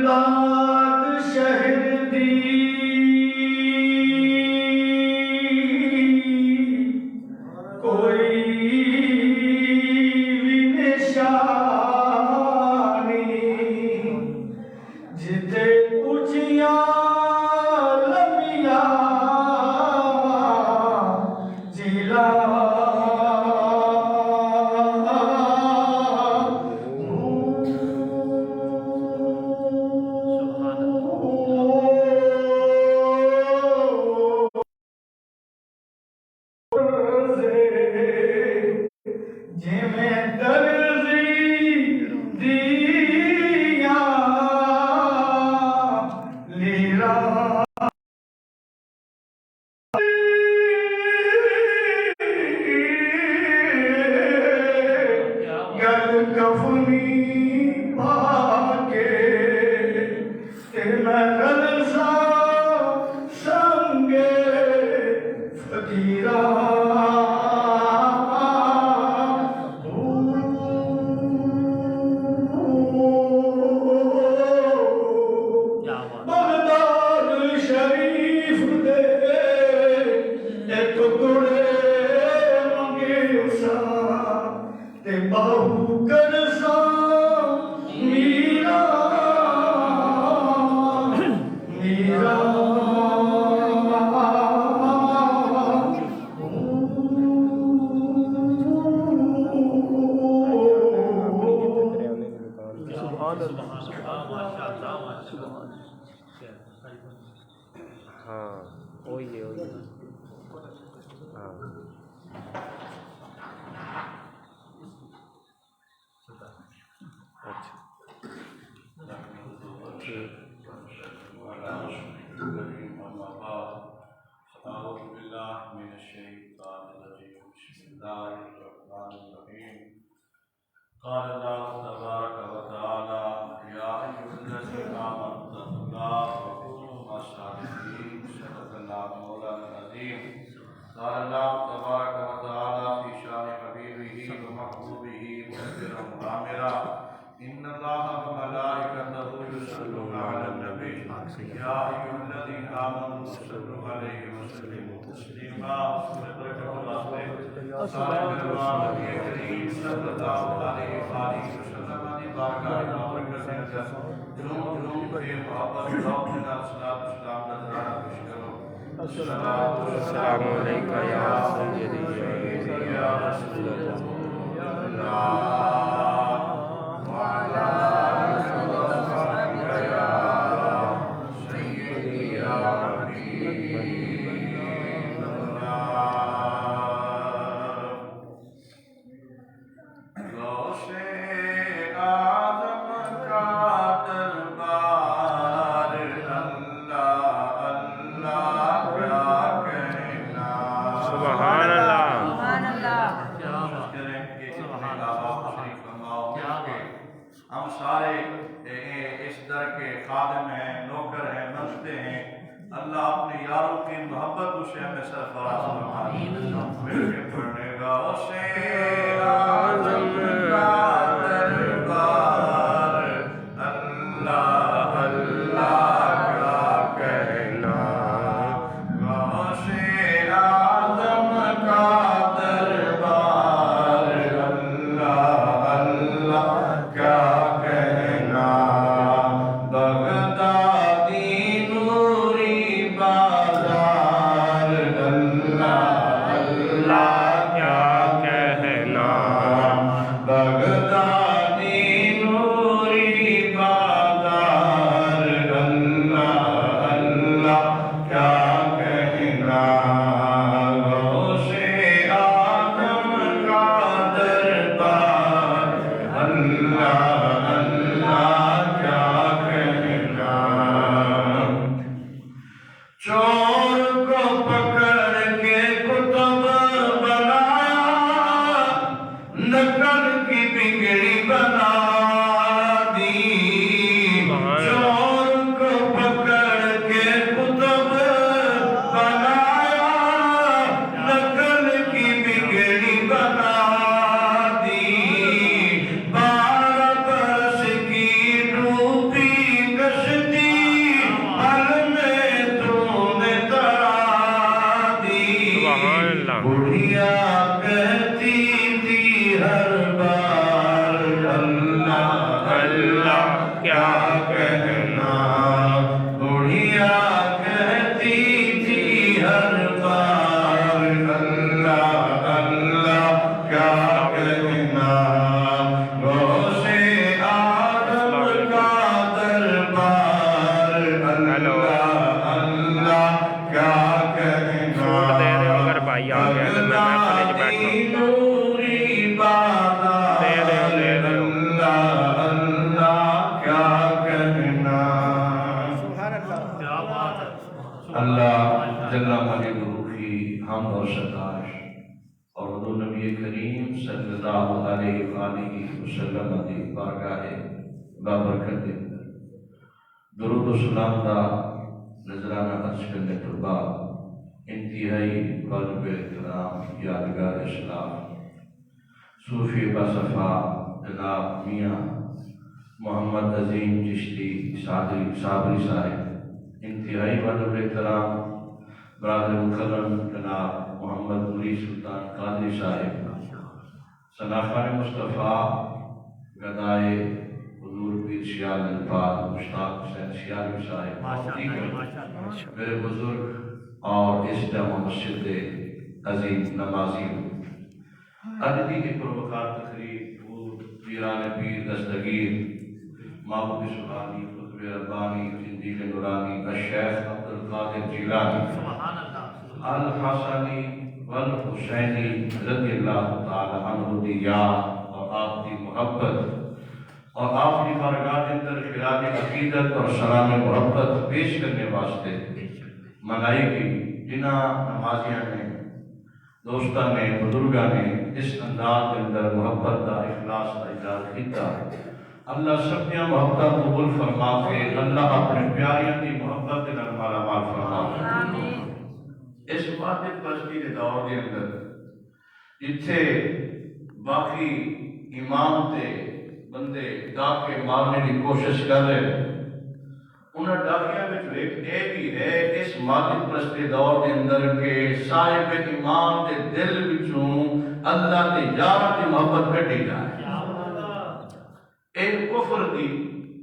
Baghdad شہر دی کوئی بھی نشانی جتے اونچیاں لمبیاں جیلا ہاں وہی ہے ہاں اچھا ٹھیک أعوذ بالله من الشيطان الرجيم بسم الله الرحمن الرحيم قال الله تبارك وتعالى يا أيها الذين آمنوا اتقوا الله وكونوا مع الصادقين صدق الله مولانا العظيم قال الله تبارك وتعالى في شأن حبيبه ومحبوبه مخبرا وآمرا إن الله وملائكته يصلون على النبي يا أيها الذين آمنوا صلوا عليه وسلموا تسليما صدق الله صاحب الوالي الكريم صلى الله عليه وآله وسلم بارك الله وسلم جنوب في محبت ربنا صلاة السلام نذرانا بشكره الصلاة والسلام عليك يا سيدي يا رسول الله وعلى آلك وصحبك يا سيدي يا حبيب الله غوث اعظم کا دربار اللہ اللہ کیا کہنا سبحان اللہ ہم سارے اس در کے خادم ہیں، نوکر ہیں، بنتے ہیں۔ اللہ اپنے یاروں کی محبت اسے ہمیں سرفراز فرمائے۔ مل کے پڑھنے گا اسے اعظم کا دربار اللہ اللہ کا کہنا غوث اعظم کا دربار اللہ اللہ کیا کہنا بغدادی نوری بازار اللہ اللہ کیا کہنا بغدادی نوری بازار اللہ اللہ کیا کہنا غوث اعظم کا دربار اللہ اللہ کیا کہنا چور کو پکڑ کے کتب بنایا نقل کی بگڑی بنا دی چور کو پکڑ کے کتب بنایا نقل کی بگڑی بنا دی بار کیا کہنا بڑھیا کہتی تھی ہر بار اللہ اللہ کیا کہنا روشے عالم کا دربار اللہ اللہ کیا کہنا چھوڑ دے رہے ہو اگر بھائی آ گیا تو میں محفل وچ بیٹھا نوری بادار دے رہے ہو اللہ اللہ کیا کہنا اللہ جل مجدہ کی حمد و ستائش اور حضور نبی کریم صلی اللہ علیہ وآلہ وسلم دی بارگاہ بابرکت درود و سلام دا نذرانہ عرض کرنے کے بعد انتہائی واجب احترام یادگار اسلام صوفی باصفا جناب میاں محمد عظیم چشتی صابری صاحب، انتہائی واجب احترام برادر مکرم جناب محمد ملی سلطان قادری صاحب، سنافان مصطفیٰ گدائے حضور پیر شیال الفاظ مشتاق حسین شیالوی صاحب اور دیگر میرے بزرگ اور اس جامع مسجد عظیم نمازی آج دی پروکار تقریب پیران پیر دستگیر محبوب سبحانی قطب ربانی زندگی نورانی الشیخ عبدالقادر جیلانی الحسنی والحسینی رضی اللہ تعالی عنہ دی یاد اور آپ کی محبت اور آپ کی بارگاہ اندر خراج عقیدت اور سلام محبت پیش کرنے واسطے منائی گئی جنہاں نمازیاں نے دوستاں نے بزرگاں نے اس انداز کے اندر محبت دا اخلاص دا اجازت کیتا اللہ سب دیا محبتہ قبول فرما کے اللہ اپنے پیاریاں دی محبت دے مالا مال فرما اس واحد پرستی کے دور کے اندر جتھے باقی امام تے بندے ڈاکے مارنے کی کوشش کر رہے انہاں ڈاکیاں میں جو ایک اے بھی ہے اس واحد پرستی دور کے اندر کے صاحب امام دے دل وچوں اللہ تے یار دی محبت کٹی جائے ایک کفر دی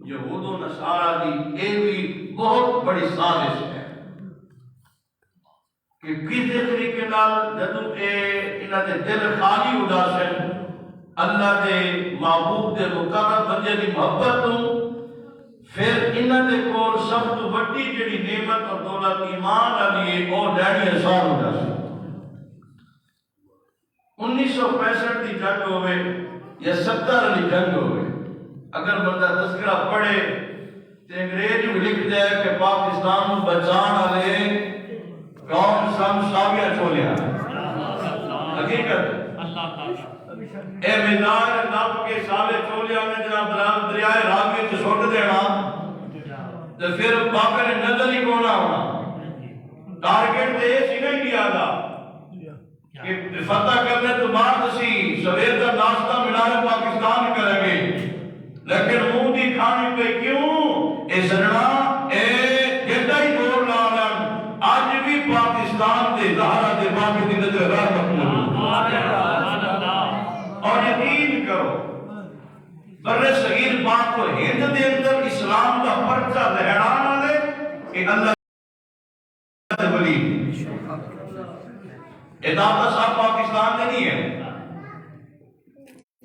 یہود و نصارہ دی اے بھی بہت بڑی سازش ہے کہ کسی طریقے نال جدوں اے انہاں دے دل خالی اڈاسن اللہ دے محبوب دے مقرب بندے دی محبت تو پھر انہاں دے کول سب تو بڑی جڑی نعمت اور دولت ایمان علی ہے اور ڈیڑھی آسان ہو جائے 1965 کی جنگ ہوئے یا 70 کی جنگ ہوئے اگر بندہ تذکرہ پڑھے تو انگریز بھی لکھ دے کہ پاکستان کو بچان والے کون سم ساویہ چولیا حقیقت اے میدان نب کے ساوے چولیا میں جناب دریائے راوی سے چھوٹ دینا تو پھر باقی نے نظر ہی کونا ہونا ٹارگٹ دے سی نہیں دیا تھا کہ فتح کرنے تو بعد اسی سویر کا ناشتہ ملائے پاکستان کریں گے لیکن منہ دی کھانی پہ کیوں اے سرنا اے جدہ ہی دور لالن آج بھی پاکستان دے زہرہ دے باقی دی نظر رحمت اور یقین کرو بر صغیر پاک کو ہند دے اندر اسلام کا پرچہ لہران والے کہ اللہ دے ولی ادابہ صاحب پاکستان دے نہیں ہے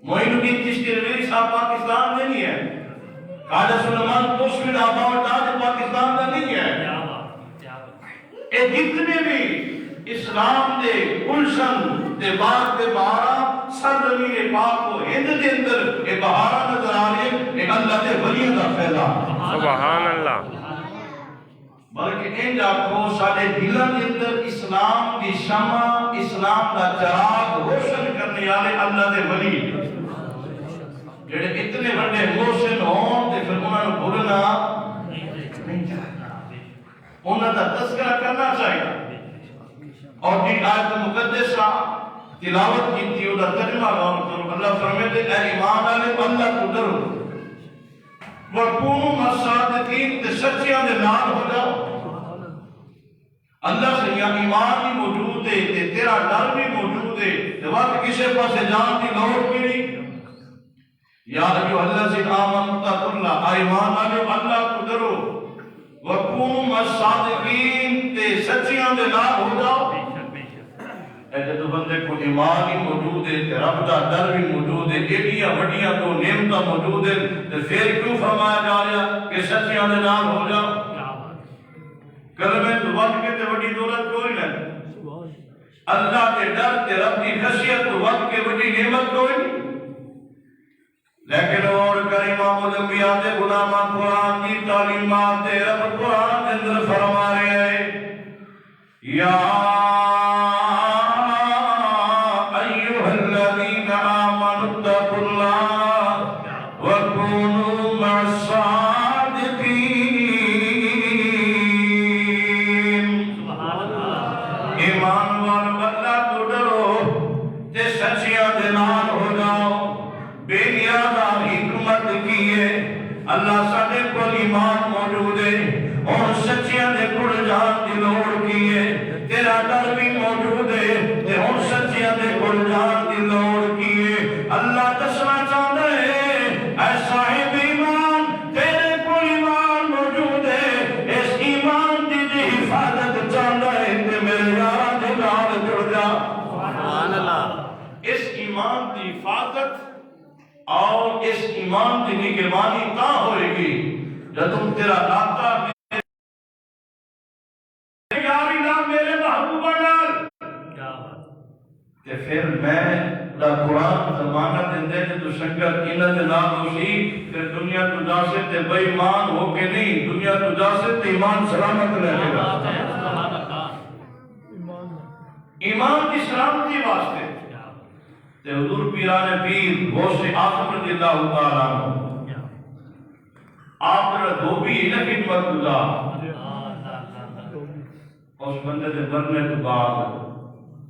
معین الدین چشتی رضوی صاحب پاکستان دے نہیں ہے خواجہ سلیمان توسوی آبا و تاج پاکستان دے نہیں ہے اے جتنے بھی اسلام دے گلشن دے باغ دے بہارا سرزمین پاک کو ہند دے اندر اے بہارا نظر آ رہے اے اللہ دے ولیوں دا پھیلا سبحان اللہ بلکہ ان جاکو سارے دلوں کے اندر اسلام کی شمع اسلام کا چراغ روشن کرنے والے اللہ دے ولی جڑے اتنے بڑے محسن ہون تے پھر انہاں نوں بھولنا نہیں چاہیے انہاں دا تذکرہ کرنا چاہیے اور جی آیت مقدسہ تلاوت کی تھی وہ ترجمہ غور کرو اللہ فرماتے اے ایمان والے اللہ کو ڈرو وَقُومُ مَصَادِقِينَ تے سچیاں دے نال ہو جاؤ اللہ سے یا ایمان بھی موجود ہے تے تیرا ڈر بھی موجود ہے تے وقت کسے پاسے جان دی لوڑ بھی نہیں یا ایھا الذین آمنوا اتقوا اللہ، ایمان والو اللہ کو ڈرو، وکونوا مع الصادقین، تے سچیاں دے نال ہو جاؤ۔ اے جدو بندے کو ایمان ہی موجود ہے تے رب دا ڈر بھی موجود ہے، ایڈیاں وڈیاں تو نعمتاں موجود ہیں، تے پھر کیوں فرمایا جا رہا کہ سچیاں دے نال ہو جاؤ؟ کلمے تو ود کے تے وڈی دولت کوئی نہیں، اللہ کے ڈر تے رب کی خشیت تو ود کے وڈی نعمت کوئی نہیں۔ لیکن اور کر امام الانبیاء دے غلاماں قرآن کی تعلیمات دے رب قرآن دے اندر فرما رہے ہیں، یا ایھا الذین آمنوا اتقوا اللہ وکونوا مع الصادقین۔ ایمان والو اللہ تو ڈرو تے سچیاں دے نال ہو جاؤ۔ بے نیازہ حکمت کیے اللہ ساڈے کول ایمان موجود ہے، اور سچیاں دے کول جان دی لوڑ کیے، تیرا ڈر بھی موجود ہے تے ہن سچیاں دے کول جان دی لوڑ کیے۔ اللہ دسنا چاہتا ہے اے صاحب ایمان، تیرے کول ایمان موجود ہے، اس ایمان دی حفاظت چاہتا ہے تے میرے یاراں دے نال جڑ جا۔ سبحان اللہ۔ اس ایمان دی حفاظت اور اس ایمان کی نگہبانی تا ہوئے گی جب تم تیرا داتا یاری نہ میرے محبوبہ نال، کہ پھر میں دا قرآن زمانہ دندے نے تو شنکر کینہ دے نام ہوشی، پھر دنیا تو جاسے تے بے ایمان ہو کے نہیں، دنیا تو جاسے تے ایمان سلامت رہے گا۔ ایمان کی سلامتی واسطے تے حضور پیران پیر غوث اعظم رضی اللہ تعالیٰ عنہ آپ نے دھوبی نہ خدمت گزار اس بندے دے مرنے تو بعد،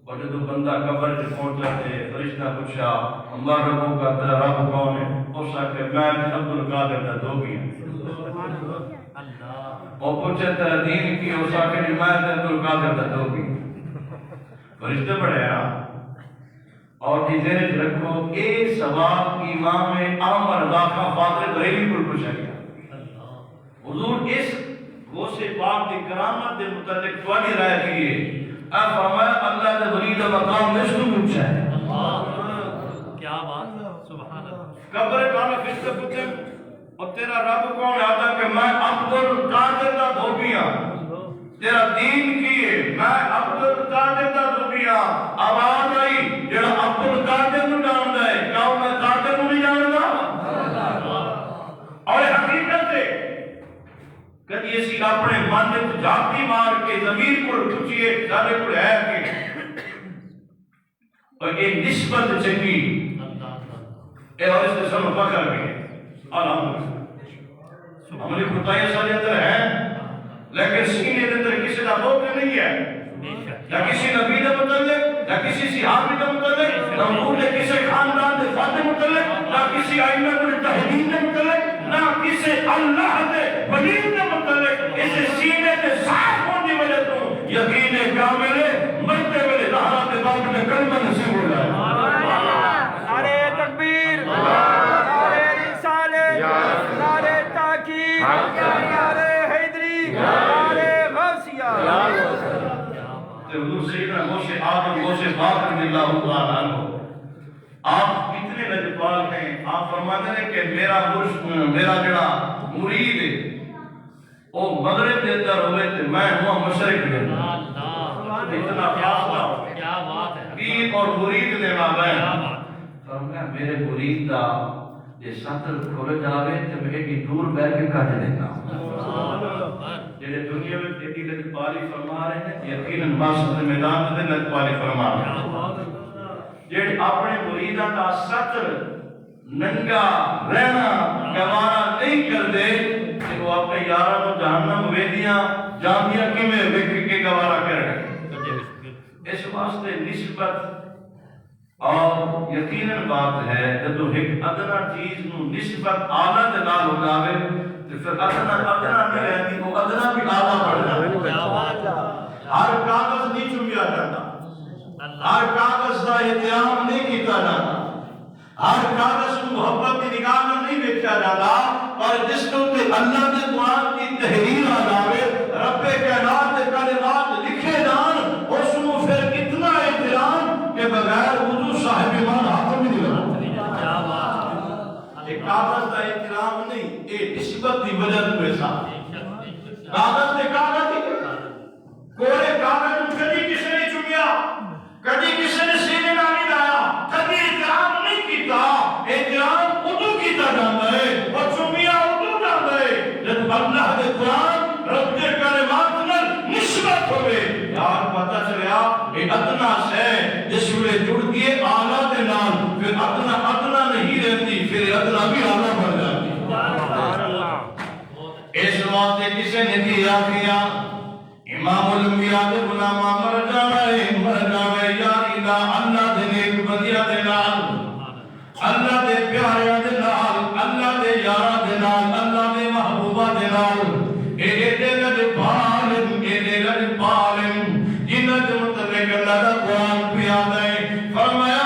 اور جب بندہ قبر سے پہنچا تے فرشتہ پوچھا امبر ربوں کا تیرا رب کون ہے؟ اس کہ میں عبد القادر دا دھوبی ہوں۔ اور پوچھا تیرا دین کی، اس کہ میں عبد القادر دا دھوبی ہوں۔ فرشتے بڑے ہیں اور ذہن رکھو ایک سوال امام احمد رضا خان فاضل بریلوی کو پوچھا گیا، حضور اس غوث پاک کی کرامت کے متعلق تھوڑی رائے کیے؟ آپ فرمایا اللہ کے ولی کا مقام اس کو پوچھا ہے۔ کیا بات، سبحان اللہ۔ قبر کان فرشتے پوچھے اور تیرا رب کون ہے؟ کہ میں عبد القادر دا دھوبی ہوں۔ تیرا دین کی ہے؟ میں عبد القادر دا دھوبی ہوں۔ آواز آئی جڑا عبد القادر نو جاندا ہے، کیا میں قادر نو نہیں جاندا؟ اور حقیقت ہے کدی اسی اپنے من وچ جھاتی مار کے ضمیر کو پوچھئے سارے کو ہے کہ اور یہ نسبت چنگی اے اور اس سے سب فخر بھی ہے۔ الحمدللہ ہماری خدائیاں سارے اندر ہیں، لیکن سینے کے اندر کسی کا موقع نہیں ہے، نہ کسی نبی کا متعلق، نہ کسی صحابی کا متعلق، نہ حضور نے کسی خاندان کے فرد متعلق، نہ کسی ائمہ المجتہدین کے متعلق، نہ کسی اللہ کے ولی کے متعلق۔ اس سینے کے صاف ہونے کی وجہ تو یقین کامل ہے، مرتے ہوئے زہرا کے باپ نے کلمہ نصیب ہو جائے۔ نعرہ تکبیر، نعرہ رسالت، نعرہ تاکید، نعرہ حیدری، نعرہ غوثیہ۔ حضور سیدنا غوث اعظم غوث پاک رضی اللہ تعالیٰ عنہ آپ کتنے لجپال ہیں؟ آپ فرماتے ہیں کہ میرا جڑا مرید ہے وہ مغرب کے اندر ہوئے تھے، میں ہوا مشرق کے اندر۔ اتنا فاصلہ کیا بات ہے، پیر اور مرید نے مابین۔ فرمایا میرے مرید دا یہ سطر کھل جاوے تو میں ایک دور بیٹھ کے کٹ لینا جڑے دنیا میں ایڈی لجپالی فرما رہے ہیں، یقیناً مقصد میدان میں لجپالی فرما رہے ہیں۔ جڑے اپنے مریداں دا سطر ننگا رہنا گوارا نہیں کر دے کہ وہ اپنے یاراں کو جہنم ویدیاں جاندیاں کیویں ویکھ کے گوارا کرن۔ اس واسطے نسبت اور یقیناً بات ہے جب ایک ادنا چیز نو نسبت اعلیٰ دے نال ہو جاوے تو پھر ادنا نہیں رہتی، وہ ادنا بھی اعلیٰ بڑھ جاتا۔ ہر کاغذ نہیں چومیا جاتا، ہر کاغذ کا احترام نہیں کیتا جاتا، ہر کاغذ محبت کی نگاہ میں نہیں دیکھا جاتا، پر جس کو کہ اللہ کے قرآن کی تحریر آ جاوے، رب کائنات کے کلمات لکھے جان، اس کو پھر اتنا احترام کہ بغیر وضو صاحب ایمان ہاتھ میں نہیں لگا۔ ایک کاغذ کا احترام نہیں، ایک نسبت کی وجہ تو ایسا کاغذ کے کاغذ ہی کوڑے کاغذ کبھی کسی نے چمیا، کبھی کسی نے سینے نہ نہیں لایا، کبھی احترام نہیں کیتا۔ احترام اردو کیتا جاتا ہے اور چمیا اردو جاتا ہے۔ جب اللہ کے قرآن رب کے کلمات میں نسبت ہوئے، یار پتہ چلیا یہ ادنا سے جس میں جڑ گئے اعلیٰ کے نام، پھر ادنا ادنا نہیں رہتی، پھر ادنا بھی اعلیٰ بن جاتی۔ اس واسطے کسی نے کیا امام الانبیاء دے غلاماں مر جاوے یاری دا اللہ دے نیک بندیاں دے نال، اللہ دے پیاریاں دے نال، اللہ دے یاراں دے نال، اللہ دے محبوباں دے نال، اے دے لڑ پالن، اے دے لڑ پالن، جنہاں دے متعلق اللہ دا قرآن پیا دے، فرمایا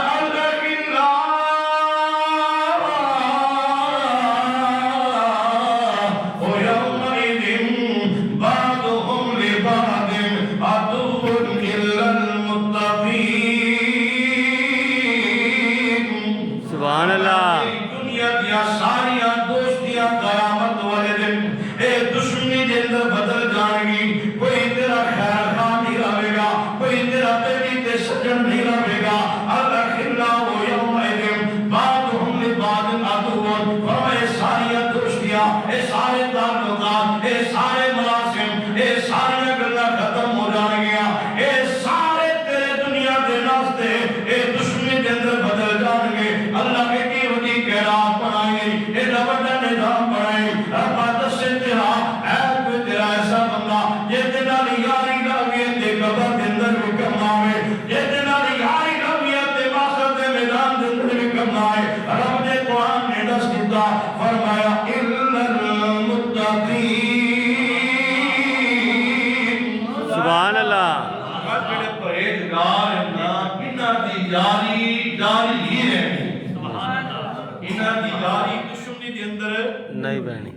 نہیں بہنی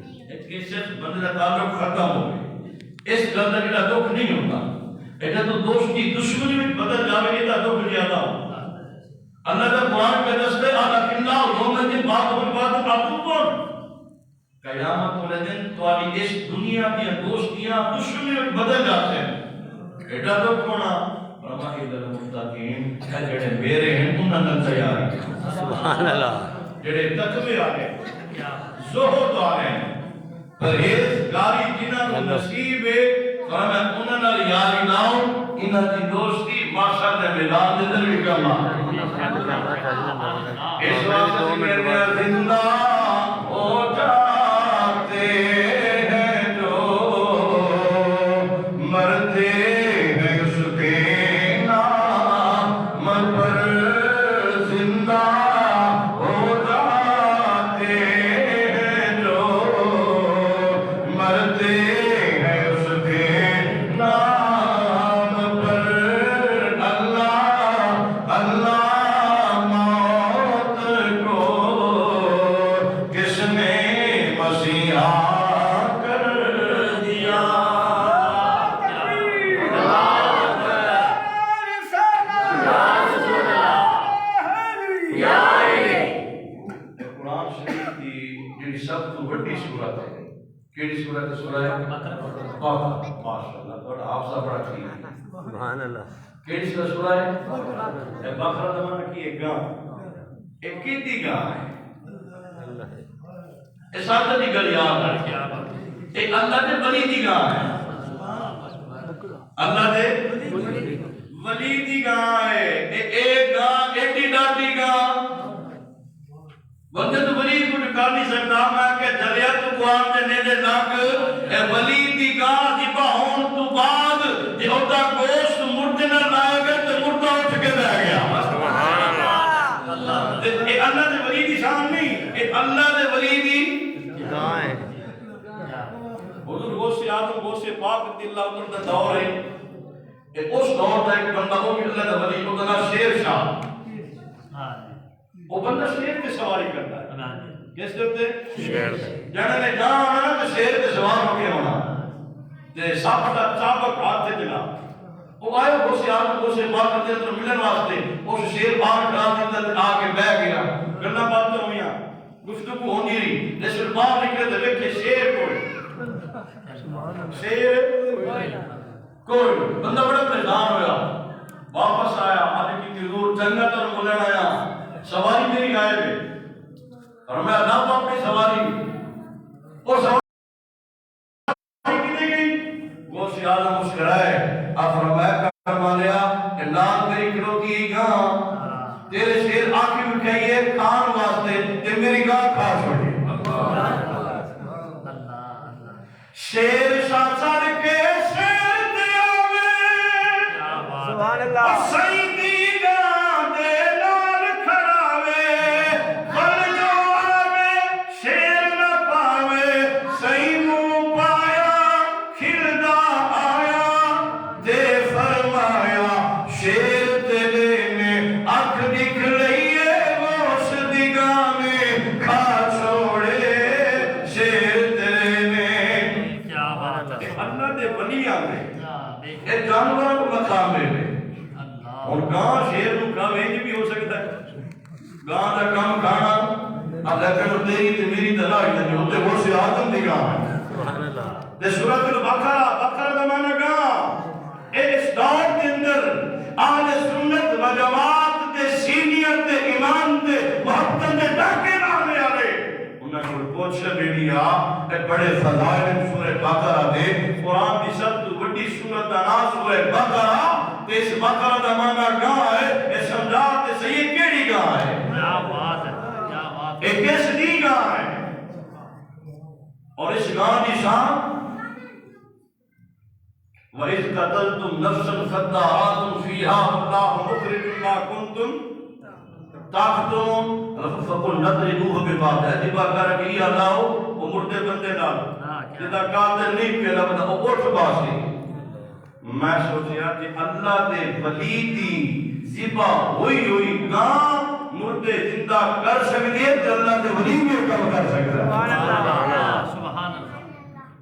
بندے کا تعلق ختم ہو گئے، اس گل کا جڑا دکھ نہیں ہوتا، ایسا تو دوستی دشمنی میں بدل جاوے گی تو دکھ زیادہ ہوتا۔ اللہ کا قرآن کا دستے اللہ یوم دن بات ہوئی بات آپ کون قیامت والے دن تمہاری اس دنیا کی دوستیاں دشمنی میں بدل جاتے ہیں، ایسا دکھ ہونا فرمائی دل مستقیم جڑے میرے ہیں انہاں نال تیاری، سبحان اللہ، جڑے تقوی والے زہد والے پرہیزگاری جنہاں کو نصیب ہے، فرمایا انہاں نال یاری لاؤ، انہاں دی دوستی ماشاء اللہ میدان دے اندر بھی کم آ۔ اس واسطے میرے زندہ ہو جاتے ہیں جو مرتے ہیں اس کے نام پر زندہ ہو جاتے ہیں جو مرتے ہیں اس کے نام پر۔ اللہ اللہ موت کو کس نے مسیحا کر دیا۔ قرآن شریف کی جڑی سب تو بڑی سورت ہے، کیڑی سورت ہے؟ سورہ بقرہ۔ ماشاءاللہ بڑا حافظہ بڑا ٹھیک ہے، سبحان اللہ، کیڑی سورہ ہے؟ بقرہ دا معنی کی ایک گاں، ایک کیتی گاں ہے، اس ساتھ دی گل یاد ہے، ایک اللہ دے ولی دی گاں ہے، اللہ دے ولی دی گاں ہے، ایک گاں ایڈی ڈاڈی گاں بندے تو ولی کو نکال نہیں سکتا، میں کہ جلیا تو قرآن دے نیدے لگ اے ولی دی گاں دی باہون تو بعد جے اوتا گوشت مردے نہ لائے گئے تو مردہ اٹھ کے بہ گیا۔ اے اللہ دے ولی دی شان نہیں، اے اللہ دے ولی دی گاں ہے۔ حضور غوث آدم غوث پاک رضی اللہ عنہ دا دور ہے، اے اس دور دا ایک بندہ وہ بھی اللہ دا ولی کو دا شیر شاہ، وہ بندہ شیر کی سواری کرتا ہے کس دے ہوتے شیر جانا نے جانا ہونا نا تو شیر کے سوار ہو کے ہونا تے سب کا چابک ہاتھ سے دلا وہ آئے وہ سے آدم وہ سے بات کرتے تو ملن واسطے وہ شیر باہر ڈال دیتا تے آ کے بہ گیا گلنا باتیں ہوئیاں گفتگو ہوندی رہی لیکن باہر نکلے تو دیکھے شیر کوئی شیر کوئی بندہ بڑا پریشان ہویا واپس آیا آدھے کی حضور جنگت اور بولن آیا سواری میری غائب ہے اور میں اللہ کو اپنی سواری اور سواری کی دے گئی وہ سیادہ مسکرائے اب فرمایا کرما لیا کہ لال میری کھلوتی گاں تیرے شیر آنکھی بکھائیے کھان واسطے تے میری گاں کھا چھوڑی شیر شاہ چڑھ کے شیر دیا میں سبحان اللہ سیدی گاں دے نال کھڑاوے بل جو آوے شیر نہ پاوے سی منہ پایا کھلدا آیا دے فرمایا شیر تیرے نے اکھ دکھ لئیے گوش دی گاں میں کھا چھوڑے شیر تیرے نے اللہ دے ولی آگے یہ جانوروں کو مقام ہے اور گاں شیر نو کام یہ بھی ہو سکتا ہے گاں دا کام کھانا اب لیکن وہ تیری تے میری دلائی تے ہوتے وہ سے آدم دی گاں ہے تے سورۃ البقرہ بقرہ دا معنی گاں اس دور کے اندر اہل سنت و جماعت تے سینئر تے امام تے محتم تے ڈاکے لانے والے انہاں کو پوچھ بیڑیا اے بڑے فضائل سورۃ بقرہ دے قرآن دی سب تو بڑی سورت دا نام سورۃ بقرہ تے اس بقرہ دا معنی گاں ہے اے سمجھا تے صحیح کیڑی گاں ہے کیا بات ہے اے کس دی گاں ہے اور اس گاں دی شان وَإِذْ قَتَلْتُمْ نَفْسًا فَادَّارَأْتُمْ فِيهَا وَاللَّهُ مُخْرِجٌ مَا كُنْتُمْ تَعْمَلُونَ فَقُلْنَا اضْرِبُوهُ بِبَعْضِهَا عجیبہ کر کے اللہ وہ مردے بندے نال جدا قاتل نہیں پہلا بندہ وہ اٹھ باسی میں سوچیا کہ اللہ دے ولی دی ذبح ہوئی گاں مردے زندہ کر سکتے ہیں تو اللہ دے ولی میں کم کر سکتا ہے سبحان اللہ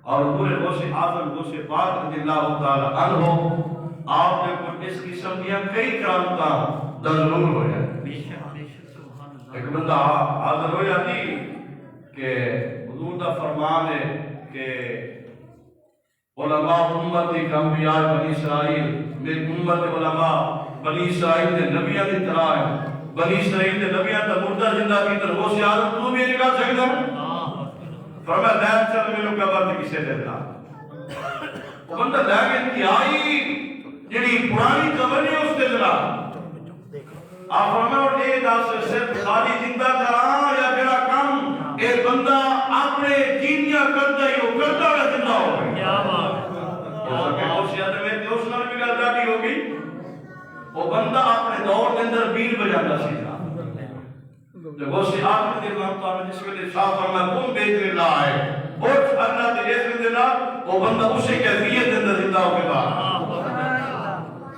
اور پورے غوث اعظم غوث پاک رضی اللہ تعالی عنہ آپ نے کچھ اس قسم دیا کئی کرامتاں ضرور ہویا ایک بندہ حاضر ہو جاتی کہ حضور دا فرمان ہے کہ علماء امتی کا انبیاء بنی اسرائیل میری امت علماء بنی اسرائیل دے نبیاں دی طرح ہے بنی اسرائیل دے نبیاں تا مردہ زندہ کی طرح غوث اعظم تو بھی نکال سکتا ہے فرمایا دین چل میں لوگ قبر تے کسے دیتا وہ بندہ لے کے انتہائی جڑی پرانی قبر ہے اس تے ذرا آپ فرمایا اور یہ دس صرف خالی زندہ کراں یا جڑا کام اے بندہ اپنے جینیاں کرتا ہی وہ کرتا ہے زندہ ہو کیا بات ہے غوث اعظم میں اس نال بھی گل ڈاڈی ہو گئی وہ بندہ اپنے دور کے اندر بیل بجاتا سی غوث اعظم کے نام تو جس ویلے شاہ فرمایا تم بیچنے لا آئے اٹھ اللہ دے اذن دے نال وہ بندہ اسی کیفیت دے اندر زندہ ہو کے بعد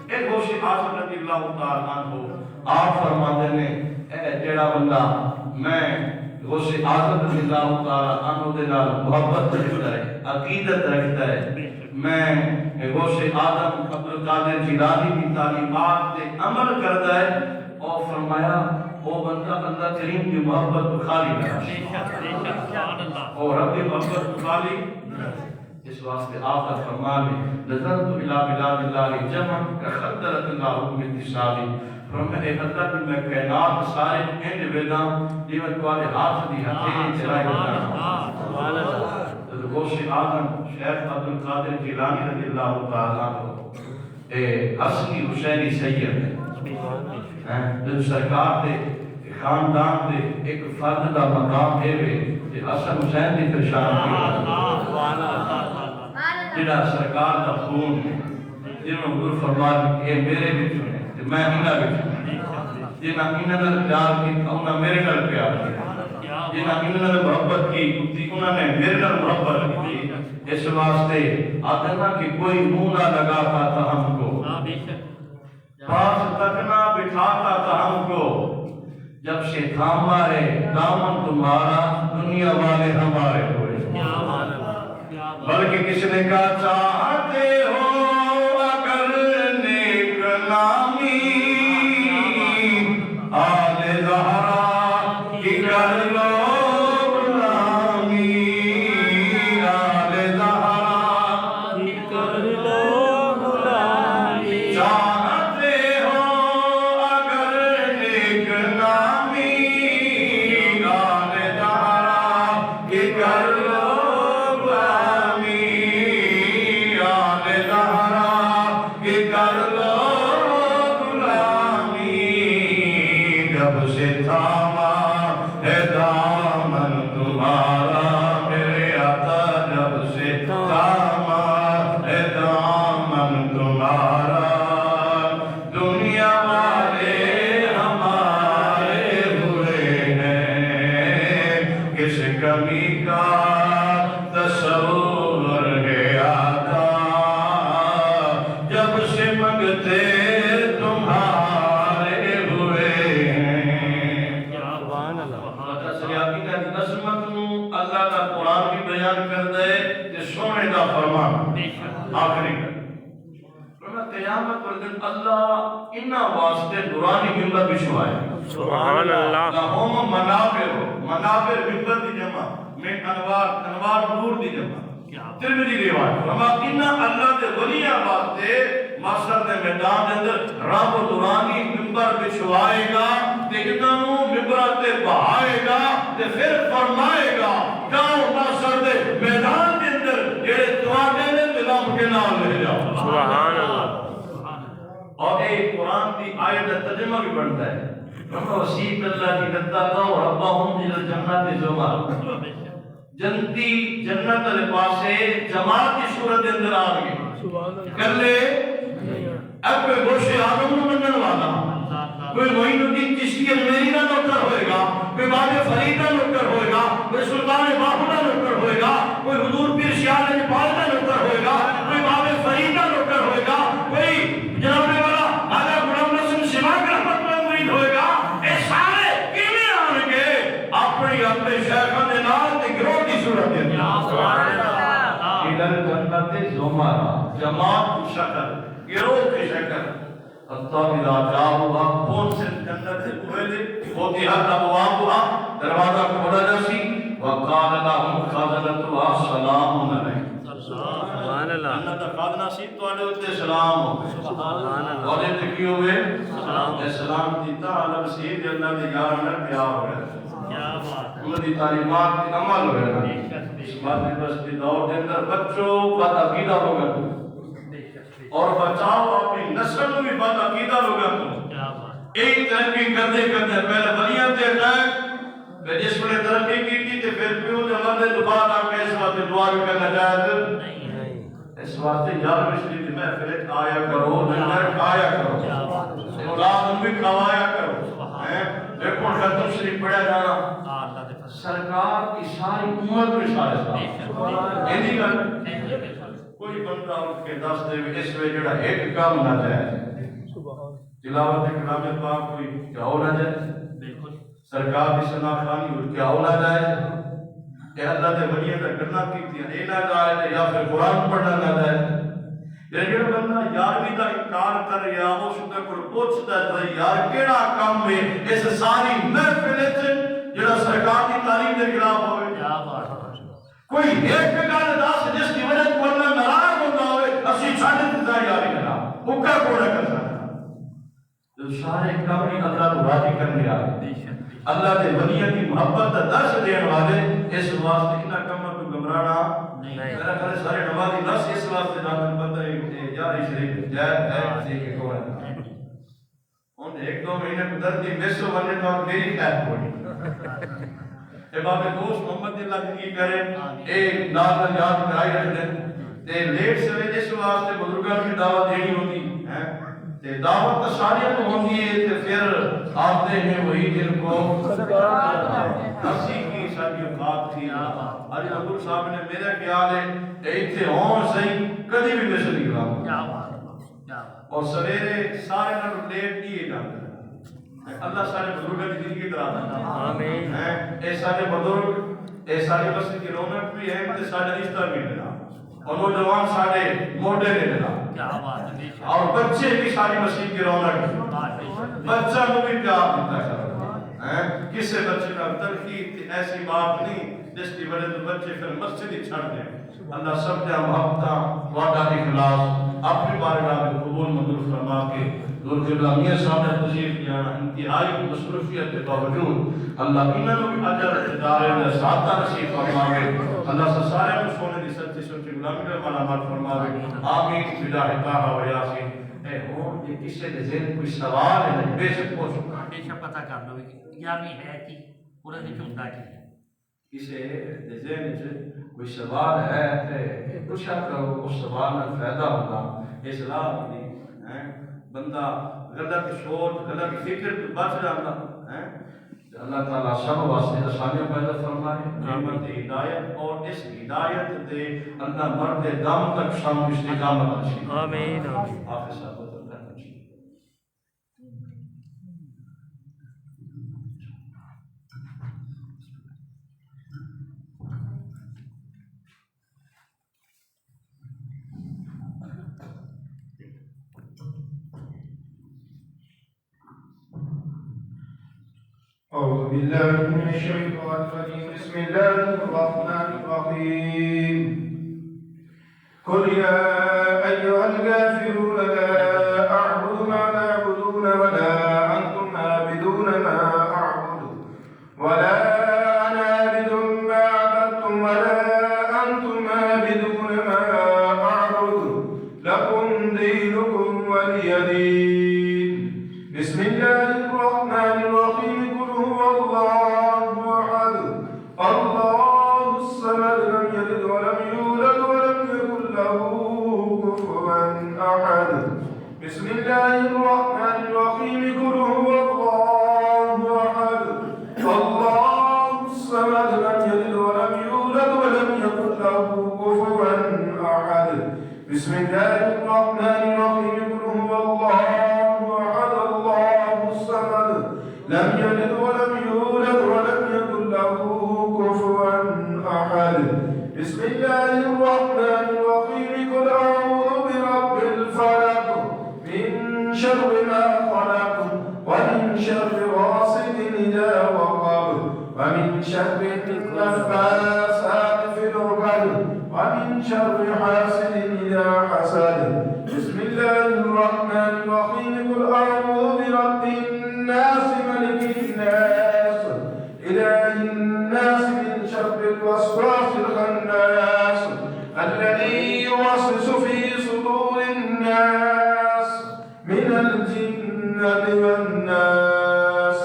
ایک غوث اعظم رضی اللہ تعالی عنہ آپ فرماتے ہیں اے جڑا بندہ میں غوث اعظم رضی اللہ تعالی عنہ دے نال محبت رکھتا ہے عقیدت رکھتا ہے میں غوث اعظم عبدالقادر جیلانی کی تعلیمات تے عمل کرتا ہے اور فرمایا وہ بندہ اللہ کریم کی محبت کو خالی کرا اور رب محبت کو خالی اس واسطے آپ کا فرمان ہے نظرت الى بلاد اللہ جمع خدرت اللہ اتصالی فرمایا اے اللہ کی میں کائنات سارے انج ویدا دیوت والے ہاتھ دی ہتھیلی چلائی کرتا غوث اعظم شیخ عبدالقادر جیلانی رضی اللہ تعالی عنہ اے اصلی حسینی سید ہے جب سرکار دے خاندان دے ایک فرد دا مقام ہے کہ حسن حسین دی پریشان کی جڑا سرکار دا خون جنہوں حضور فرمایا کہ اے میرے بچوں ہیں میں انہاں بچوں جنہاں انہاں نے پیار کی انہاں میرے نال پیار کیا جنہاں انہاں نے محبت کی انہاں نے میرے نال محبت کی اس واسطے آتے نا کہ کوئی منہ نہ لگاتا تھا ہم کو پاس تک نہ بٹھاتا تھا ہم کو جب سے تھاما ہے دامن تمہارا دنیا والے ہمارے ہوئے بلکہ کس نے کہا چاہتے ہو اگر نیک نامی آل زہرا کی کر لو غلامی آل زہرا کی کر لو غلامی چاہتے ہو اگر نیک نامی آل زہرا کی کر لو جب سے تھاما ہے دامن تمہارا میرے آقا جب سے تھاما ہے دامن تمہارا دنیا والے ہمارے ہوئے ہیں کس کمی کا تصور ہے آقا جب سے منگتے اللہ کا قرآن بھی بیان کر دے کہ سونے دا فرمان آخری کر قیامت پر دن اللہ انہا واسطے نورانی ممبر بشوائے سبحان اللہ لہم منابر ممبر دی جمع میں انوار نور دی جمع ترمذی روایت فرما انہا اللہ دے ولیاں واسطے محشر دے میدان دے اندر رب نورانی ممبر بچھوائے گا تے انہوں ممبر تے بہائے گا تے پھر فرمائے گا جاؤ محشر دے میدان دے اندر جڑے تواڈے نے ملام کے نام لے جاؤ سبحان اللہ اور ایک قرآن کی آیت کا ترجمہ بھی بنتا ہے وسیق اللہ کی لتاقہ و ربہم جل جنت زمر جنتی جنت علی پاسے جماعت کی صورت اندر آگئے کر لے اب کوئی گوشے آدم نو منن والا کوئی معین الدین چشتی اجمیری کا نوکر ہوئے گا کوئی باب فرید کا نوکر ہوئے گا کوئی سلطان باہو کا نوکر ہوئے گا کوئی حضور پیر شیال نیپال کا نوکر ہوئے گا کوئی باب فرید کا نوکر ہوئے گا کوئی جناب والا آجا غلام رسول شیواگ رحمت میں مرید ہوئے گا اے سارے کیلے آن کے اپنے شیخان دے نال تے گروہ کی صورت ہے ادھر جنت زمر جماعت کی شکل گروہ کی شکل حتی اذا جاؤہا کون سے جنت سے پہلے ہوتی حد ابوابہا دروازہ کھولا جاسی وقال لهم خزنتها سلام علیکم سبحان اللہ جنت خادنا سی تو آنے ہوتے سلام ہو سبحان اللہ اور یہ تکی ہوئے سلام دیتا علم سید اللہ دی یار میں پیار ہو رہا کیا بات ہے انہوں دی تعلیمات کی عمل ہو رہا اس بات کی بستی دور دے اندر بچوں بات عقیدہ ہوگا اور بچاؤ اپنی نسل میں بھی بات عقیدہ ہوگا ایک ترقی کرتے کرتے پہلے ولیاں تے اٹیک پھر جس نے ترقی کی تھی تے پھر پیو دے مدد دوبارہ آ کے اس واسطے دعا بھی کرنا جائز اس واسطے یار مشری دی محفل آیا کرو نظر آیا کرو اولاد ان بھی کھوایا کرو دیکھو ختم شریف پڑھا جانا سرکار کی ساری امت میں شارع ایندی گل کوئی بندہ اٹھ کے دس دے اس میں جڑا ایک کام نہ جائے تلاوت کلام پاک کوئی کیا ہو نہ جائے سرکار کی ثنا خوانی ہوئی کیا ہو نہ جائے کہ اللہ دے ولیاں دا کرنا کیتی ہے نہ جائے یا پھر قرآن پڑھنا نہ جائے یہ جڑا بندہ یارویں دا انکار کر رہا اس تے کوئی پوچھتا ہے یار کیڑا کام ہے اس ساری محفل وچ جڑا سرکار کی تعلیم دے خلاف ہوئے کوئی ایک گل دس جس کی وجہ تو اللہ ناراض ہوتا ہوئے اسی چھڈ دتا یاری کرا اوکا کوڑا کر سکتا جو سارے کام ہی اللہ کو راضی کرنے والے اللہ دے ولیاں کی محبت دا درس دین والے اس واسطے انہاں کاماں کو گھبرانا میرا خیال سارے نمازی دس اس واسطے جان پتہ ہے جاری شریف جائے ہے کہ کون ہے ان ایک دو مہینے گزر دی ویسو بننے تو میری خیر ہوئی اے بابے دوست محمد اللہ کی کرے ایک نام یاد کرائی رکھ دیں تے لیٹ سے جس واسطے بزرگاں کی دعوت دینی ہوتی ہے تے دعوت تو ساری تو ہوتی ہے تے پھر آتے ہیں وہی جن کو اسی کی ساری اوقات تھی آج حضور صاحب نے میرا خیال ہے ایتھے ہون صحیح کدی بھی مشن نہیں کرا اور سویرے سارے نال لیٹ کیے جاتے اللہ سارے بزرگوں کی زندگی کرا دے آمین اے سارے بزرگ اے سارے بستی کی رونق بھی ہے تے سارے رشتہ بھی ملا اور نوجوان سارے موڈے نے ملا کیا بات ہے، بے شک، اور بچے بھی ساری مسجد کی رونق ہے بے شک۔ بچہ کو بھی پیار دیتا ہے کسی بچے کا ترقی ایسی بات نہیں جس کی وجہ سے بچے پھر مسجد ہی چھڑ دیں اللہ سب کا محبت وعدہ اخلاص اپنی بارگاہ میں قبول منظور فرما کے ذوالجلال میاں صاحب نے تشریف لیا انتہائی مصروفیت کے باوجود اللہ انہوں نے اجر ادارے میں ساتھ نصیب فرماوے اللہ سے سارے کو سونے کی سچی سچی غلامی میں ملامت فرماوے آمین بجاہ طہ و یاسین اے ہون یہ کسی کے ذہن کوئی سوال ہے بے شک پوچھو بے شک پتہ کر لو یارویں ہے کہ پورے دن چوندا کی ہے کسی کے ذہن وچ کوئی سوال ہے تے پوچھا کرو اس سوال میں فائدہ ہوگا اسلام نہیں بندہ غلط سوچ غلط فکر تو بچ جاتا ہے اللہ تعالیٰ سب واسطے آسانیاں پیدا فرمائے نعمت ہدایت اور اس ہدایت دے اللہ مرد دم تک شام استقامت نصیب آمین حافظ صاحب أعوذ بالله من الشيطان الرجيم بسم الله الرحمن الرحيم قل يا أيها الكافرون لا أعبد ما تعبدون ولا أنتم عابدون ما أعبد ولا أنا عابد ما عبدتم ولا أنتم عابدون ما أعبد لكم دينكم ولي دين بسم الله الرحمن الرحيم الله أحد الله الصمد لم يلد ولم يولد ولم يكن له كفوا أحد بسم الله الرحمن الرحيم قل هو الله أحد الله الصمد لم يلد ولم يولد ولم يكن له كفوا أحد بسم الله الرحمن الرحيم قل هو الله أحد الله الصمد لم يلد ولم يولد ولم يكن له كفوا أحد بسم الله الرحمن الرحيم قل أعوذ برب الفلق من شر ما خلق ومن شر غاسق إذا وقب ومن شر النفاثات في العقد ومن شر حاسد إذا حسد بسم الله الرحمن الرحيم قل أعوذ برب الناس ملك الناس إله الناس من شر الوسواس الخناس الذي يوسوس في صدور الناس من الجنة والناس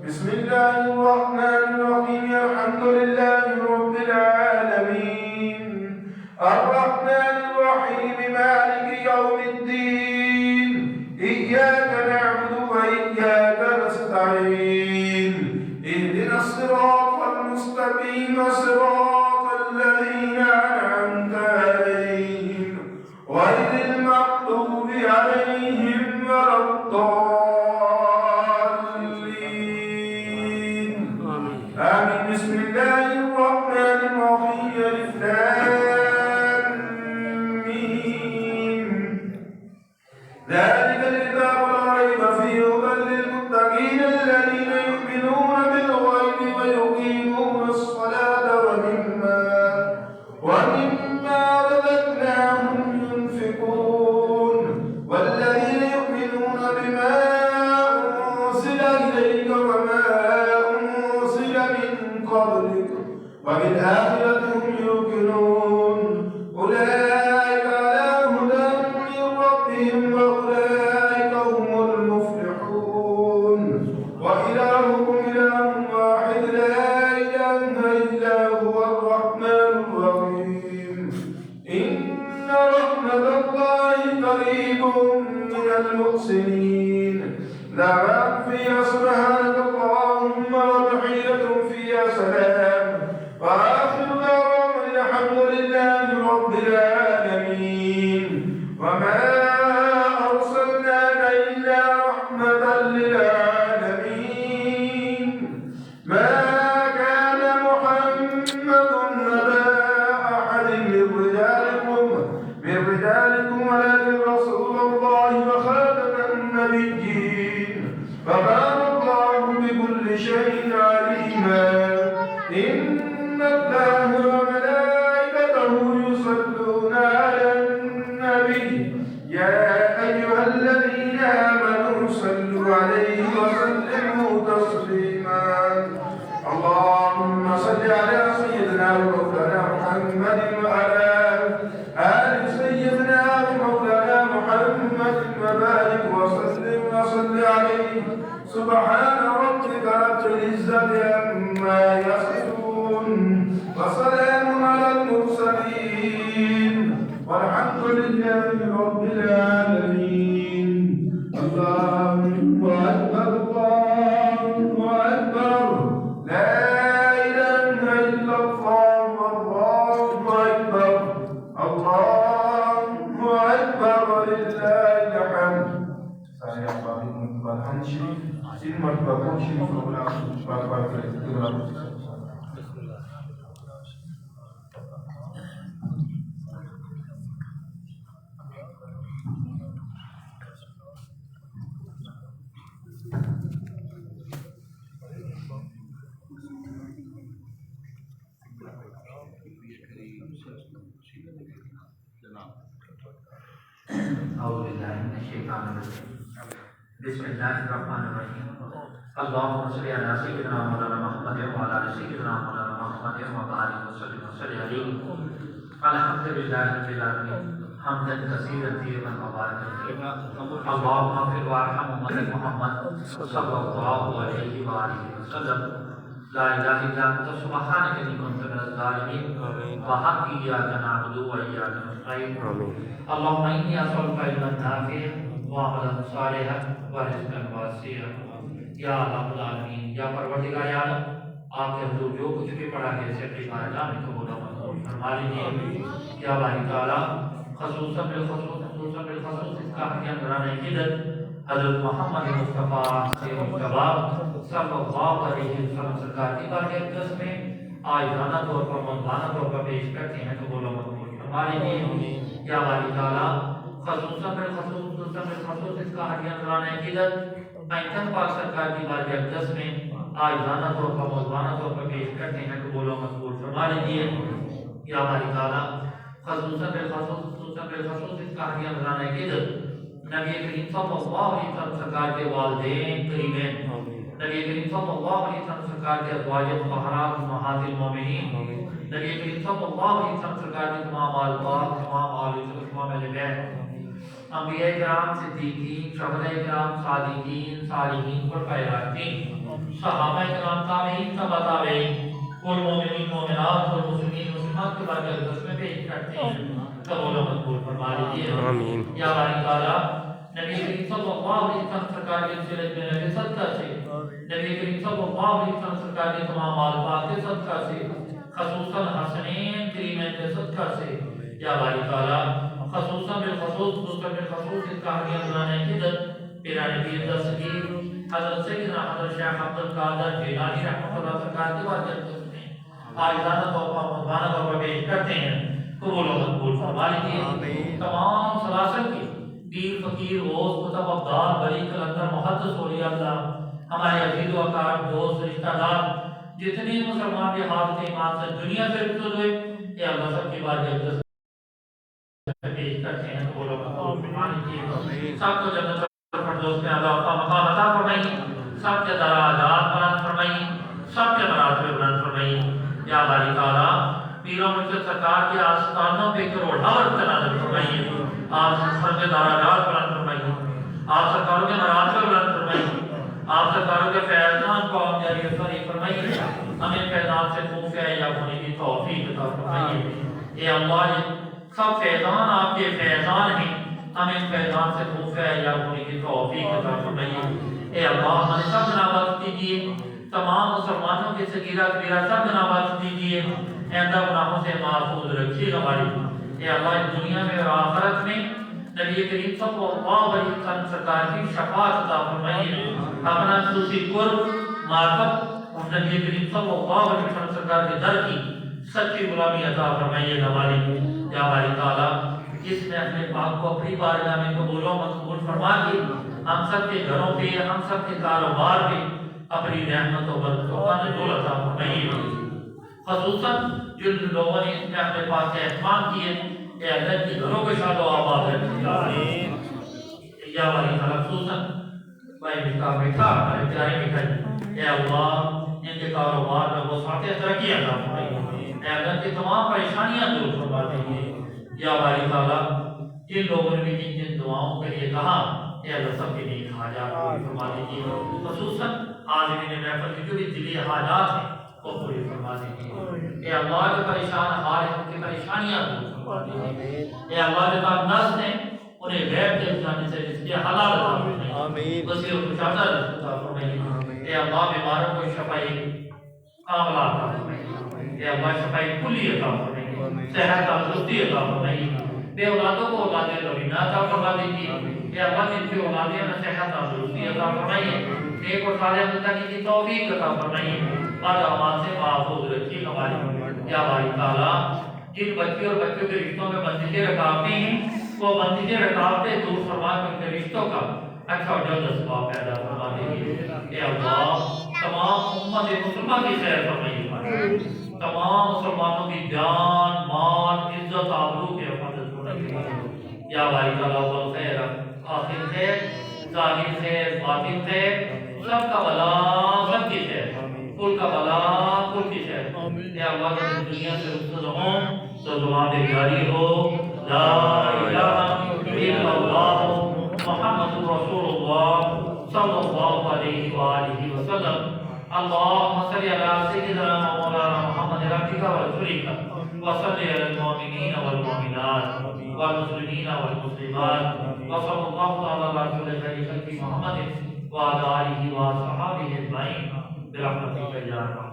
بسم الله الرحمن الرحيم الحمد لله رب العالمين الرحمن الرحيم مالك يوم الدين إياك نعبد وإياك نستعين اهدنا الصراط المستقيم صراط الذين أنعمت عليهم غير المغضوب عليهم ولا الضالين آمين بسم الله الرحمن الرحيم ألف لام ميم ذلك الكتاب لا ريب فيه هدى للمتقين الذين يؤمنون بالغيب ويقيمون الصلاة ومما رزقناهم ينفقون والذين يؤمنون بما أنزل إليك وما أنزل من قبلك وبالآخرة هم يوقنون أولئك على هدى من ربهم وأولئك هم المفلحون وإلهكم إله واحد لا إله إلا هو الرحمن الرحيم إن رحمة الله قريب من المحسنين دعواهم فيها سبحانك اللهم وتحيتهم فيها سلام وآخر دعواهم الحمد لله رب العالمين وما أرسلناك إلا رحمة للعالمين خان شریف 3 مرتبہ کون شریف کو بلا بار بار کریں أعوذ بالله من الشيطان الرجيم بسم الله الرحمن الرحيم اللهم صل على سيدنا مولانا محمد وعلى آل سيدنا مولانا محمد وبارك وسلم عليه الحمد لله رب العالمين حمدا كثيرا طيبا مباركا فيه اللهم اغفر وارحم امة محمد صلى الله عليه وآله وسلم لا إله إلا أنت سبحانك إني كنت من الظالمين وحق إياك نعبد وإياك نستعين اللهم إني أسألك علما نافعا وعملا صالحا ورزقا واسعا یا رب العالمین یا پروردگار عالم آپ کے حضور جو کچھ بھی پڑھا ہے اسے اپنی بارگاہ میں قبول و منظور فرما لیجیے یا باری تعالیٰ خصوصاً بالخصوص اس کا حقیقت کرانے کی حضرت محمد مصطفیٰ صلی اللہ علیہ وسلم سرکار کی بارگاہ اقدس میں آئزانہ طور پر منظانہ طور پر پیش کرتے ہیں قبول و منظور فرما لیجیے یا باری تعالیٰ خصوصاً بالخصوص اس کا حقیقت کرانے کی پینتن پاک سرکار کی بارگاہ اقدس میں آئزانہ طور پر موضوعانہ طور پر پیش کرتے ہیں قبول و مقبول فرما لیجیے یا باری تعالیٰ خصوصاً بالخصوص اس کا حقیقت کرانے کی نبی کریم صلی اللہ علیہ وسلم سرکار کے والدین کریمین نبی کریم صلی اللہ علیہ وسلم سرکار کے ازواج مطہرات امہات المومنین نبی کریم صلی اللہ علیہ وسلم سرکار کے تمام آل پاک تمام آل تمام اہل بیت انبیاء کرام صدیقین شہداء کرام صادقین صالحین خلفائے راشدین صحابہ کرام تابعین تبع تابعین والمؤمنین مومنات والمسلمین مسلمات کے بارگاہ اقدس میں پیش کرتے ہیں قبول و مقبول فرما لیجیے آمین یا باری تعالیٰ نبی کریم صلی اللہ علیہ وسلم سرکار کے صلت میں نبی صدقہ سے نبی کریم صلی اللہ علیہ وسلم سرکار کے تمام آل پاک کے صدقہ سے خصوصاً حسنین کریمین کے صدقہ سے یا باری تعالیٰ خصوصاً بالخصوص اس کا حقیقت کرانے کی پیرانی پیر دستگیر حضرت سیدنا حضرت شیخ عبدالقادر جیلانی رحمۃ اللہ سرکار کی بارگاہ اقدس میں آئزانہ طور پر منظانہ طور پر پیش کرتے ہیں قبول و مقبول فرما لیجیے تمام سلاسل کے پیر فقیر غوث کتب ابدال ولی کلندر محدث اولیاء اللہ ہمارے عزیز و اقارب دوست رشتہ دار جتنے مسلمان کے حالت ایمان سے دنیا سے رخصت ہوئے اے اللہ سب کی بارگاہ اقدس پیش کرتے ہیں قبول و مقبول فرما لیجیے سب کو جنت الفردوس میں اعلیٰ کا مقام عطا فرمائیے سب کے درجات بلند فرمائیے سب کے مراتب بلند فرمائیے یا باری تعالیٰ پیروں مرشد سرکار کے آستانوں پہ کروڑہا برکت نازل فرمائیے آپ سب کے درجات بلند فرمائیے آپ سرکاروں کے مراتب بلند فرمائیے آپ سرکاروں کے فیضان کو آپ جاری فری فرمائیے ہمیں فیضان سے خوف ہے یا ہونے کی توفیق عطا فرمائیے اے اللہ سب فیضان آپ کے فیضان ہیں ہمیں فیضان سے خوف ہے یا ہونے کی توفیق عطا فرمائیے اے اللہ ہمیں سب نابخش دیجیے تمام مسلمانوں کے صغیرہ کبیرہ سب نابخش دیجیے آئندہ گناہوں سے محفوظ رکھیے ہماری اے اللہ اس دنیا میں اور آخرت میں نبی کریم صلی اللہ علیہ وسلم سرکار کی شفاعت عطا فرمائیے اپنا خصوصی قرب معرفت اور نبی کریم صلی اللہ علیہ وسلم سرکار کے در کی سچی غلامی عطا فرمائیے ہماری یا باری تعالیٰ جس نے اپنے پاک کو اپنی بارگاہ میں قبول و مقبول فرما کے ہم سب کے گھروں پہ ہم سب کے کاروبار پہ اپنی رحمت و برکتوں کا نزول عطا فرمائیے خصوصاً جن لوگوں نے اس میں اپنے پاک کے اہتمام کیے اے اللہ کی گھروں کے شاد و آباد رکھیے یا باری تعالیٰ خصوصاً بھائی مٹھا ہمارے پیارے مٹھائی اے اللہ ان کے کاروبار میں وہ ساتھ ترقی عطا فرمائیے اے اللہ کی تمام پریشانیاں دور فرما دیجیے یا باری تعالیٰ جن لوگوں نے بھی جن دعاؤں کے لیے کہا اے اللہ سب کے لیے حاجات پوری فرما دیجیے خصوصاً حاضرین محفل کی جو بھی دلی حاجات ہیں وہ پوری فرما دیجیے اے اللہ کے پریشان حال ہیں ان کی پریشانیاں دور فرما دیجیے اے اللہ کے پاس نفس ہیں انہیں غیب کے جانے سے جس کے حلال عطا فرمائیے وسیع و کشادہ رزق عطا فرمائیے اے اللہ بیماروں کو شفائی کاملہ عطا فرمائیے اے اللہ شفائی کلی عطا فرمائیے صحت تندرستی عطا فرمائیے بے اولادوں کو اولاد روینہ عطا فرما دیجیے اے اللہ جن کی اولادیں میں صحت تندرستی عطا فرمائیے نیک اور صالح زندگی کی توفیق عطا فرمائیے اور امان سے محفوظ رکھیے ہماری یا باری تعالیٰ جن بچے اور بچوں کے رشتوں میں بندشیں رکاوٹیں ہیں وہ بندشیں رکاوٹیں دور فرما کر کے رشتوں کا اچھا اور جلد اسباب پیدا فرما دیجیے اے اللہ تمام امت مسلمہ کی خیر فرمائیے تمام مسلمانوں کی جان مال عزت آبرو کے حفاظت فرمائیے یا باری تعالیٰ اول خیر آخر خیر ظاہر خیر باطن خیر سب کا بلا سب کی خیر کل کا بلا کل کی خیر اے اللہ کے دنیا سے رخصت ہوں تو زبان جاری ہو لا الہ الا اللہ محمد رسول اللہ صلی اللہ علیہ وآلہ وسلم اللهم صل على سيدنا مولانا محمد ربك ورسولك وصل على المؤمنين والمؤمنات والمسلمين والمسلمات وصلى الله على رسول خير خلق محمد وعلى آله وصحبه أجمعين برحمتك يا رب